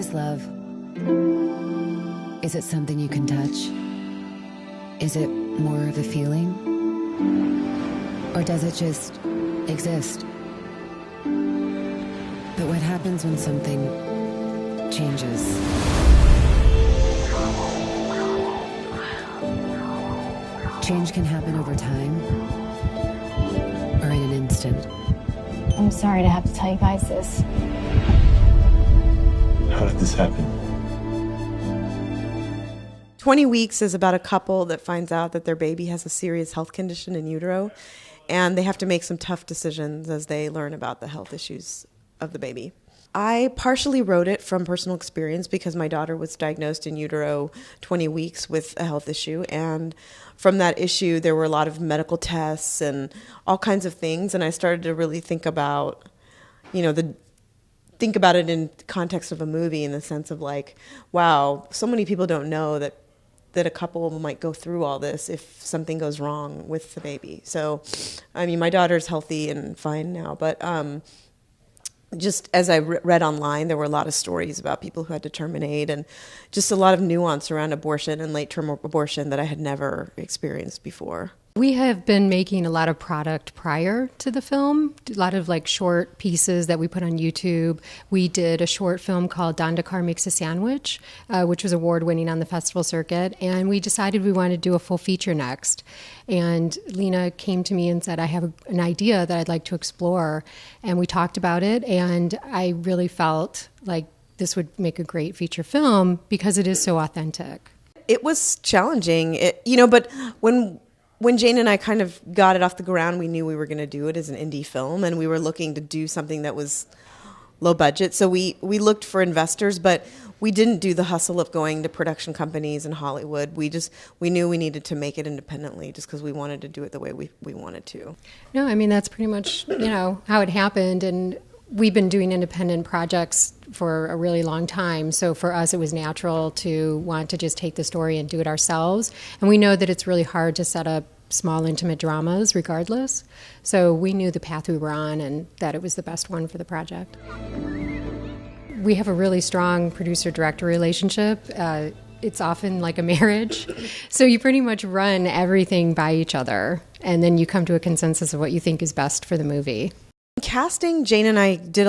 is love? Is it something you can touch? Is it more of a feeling? Or does it just exist? But what happens when something changes? Change can happen over time or in an instant. I'm sorry to have to tell you guys this. How did this happen? 20 Weeks is about a couple that finds out that their baby has a serious health condition in utero, and they have to make some tough decisions as they learn about the health issues of the baby. I partially wrote it from personal experience because my daughter was diagnosed in utero 20 weeks with a health issue, and from that issue there were a lot of medical tests and all kinds of things, and I started to really think about, think about it in context of a movie, in the sense of like, wow, so many people don't know that a couple might go through all this if something goes wrong with the baby. So, I mean, my daughter's healthy and fine now, but just as I read online, there were a lot of stories about people who had to terminate, and just a lot of nuance around abortion and late-term abortion that I had never experienced before. We have been making a lot of product prior to the film, a lot of like short pieces that we put on YouTube. We did a short film called Don Dakar Makes a Sandwich, which was award-winning on the festival circuit, and we decided we wanted to do a full feature next. And Leena came to me and said, I have an idea that I'd like to explore, and we talked about it, and I really felt like this would make a great feature film because it is so authentic. It was challenging, but when Jane and I kind of got it off the ground, we knew we were going to do it as an indie film, and we were looking to do something that was low budget. So we looked for investors, but we didn't do the hustle of going to production companies in Hollywood. We knew we needed to make it independently just because we wanted to do it the way we wanted to. No, I mean, that's pretty much, how it happened. And we've been doing independent projects for a really long time. So for us, it was natural to want to just take the story and do it ourselves. And we know that it's really hard to set up small, intimate dramas regardless. So we knew the path we were on and that it was the best one for the project. We have a really strong producer-director relationship. It's often like a marriage. So you pretty much run everything by each other, and then you come to a consensus of what you think is best for the movie. Casting, Jane and I did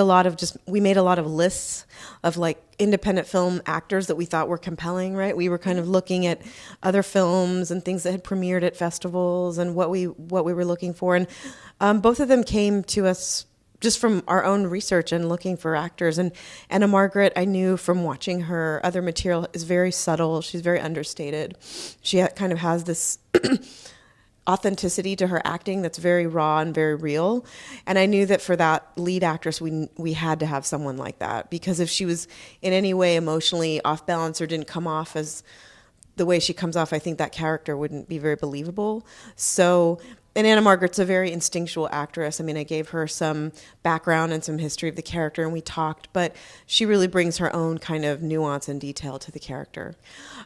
we made a lot of lists of like independent film actors that we thought were compelling, right? We were kind of looking at other films and things that had premiered at festivals and what we were looking for. And both of them came to us just from our own research and looking for actors. And Anna Margaret, I knew from watching her other material, is very subtle. She's very understated. She kind of has this authenticity to her acting that's very raw and very real. And I knew that for that lead actress, we had to have someone like that, because if she was in any way emotionally off balance or didn't come off as the way she comes off, I think that character wouldn't be very believable. So, and Anna Margaret's a very instinctual actress. I mean, I gave her some background and some history of the character, and we talked, but she really brings her own kind of nuance and detail to the character.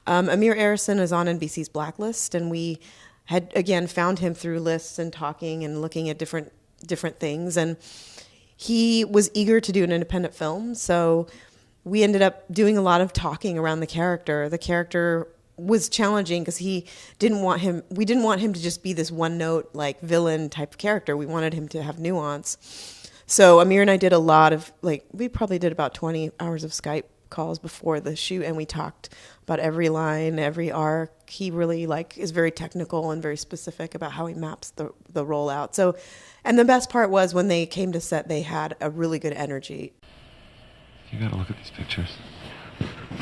Amir Arison is on NBC's Blacklist, and we had, again, found him through lists and talking and looking at different things. And he was eager to do an independent film, so we ended up doing a lot of talking around the character. The character was challenging because we didn't want him to just be this one-note, like, villain type of character. We wanted him to have nuance. So Amir and I did a lot of, we probably did about 20 hours of Skype calls before the shoot, and we talked about every line, every arc. He really is very technical and very specific about how he maps the role out. So, and the best part was when they came to set, they had a really good energy. You gotta look at these pictures.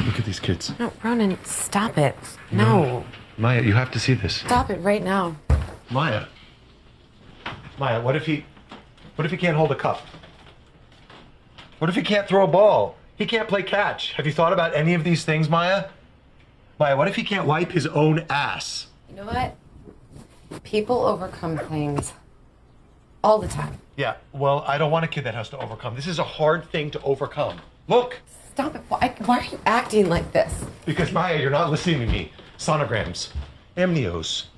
Look at these kids. No, Ronan, stop it. No. Maya, you have to see this. Stop it right now. Maya, what if he can't hold a cup? What if he can't throw a ball? He can't play catch. Have you thought about any of these things, Maya? Maya, what if he can't wipe his own ass? You know what? People overcome things all the time. Yeah, well, I don't want a kid that has to overcome. This is a hard thing to overcome. Look! Stop it. Why are you acting like this? Because, Maya, you're not listening to me. Sonograms, amnios,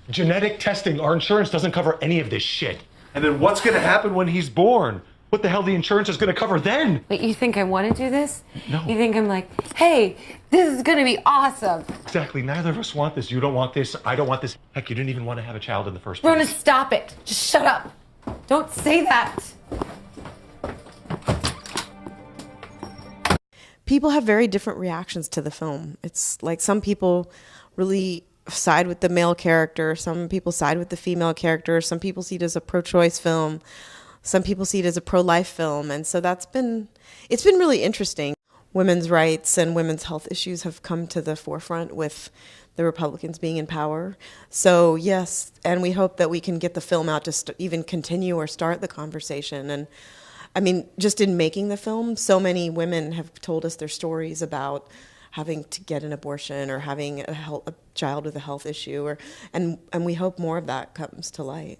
genetic testing. Our insurance doesn't cover any of this shit. And then what's going to happen when he's born? what the hell the insurance is going to cover then. Wait, you think I want to do this? No. You think I'm like, hey, this is going to be awesome. Exactly. Neither of us want this. You don't want this. I don't want this. Heck, you didn't even want to have a child in the first place. Rona, stop it. Just shut up. Don't say that. People have very different reactions to the film. It's like some people really side with the male character, some people side with the female character, some people see it as a pro-choice film, some people see it as a pro-life film, and so it's been really interesting. Women's rights and women's health issues have come to the forefront with the Republicans being in power. So yes, and we hope that we can get the film out to even continue or start the conversation. And I mean, just in making the film, so many women have told us their stories about having to get an abortion or having a child with a health issue, and we hope more of that comes to light.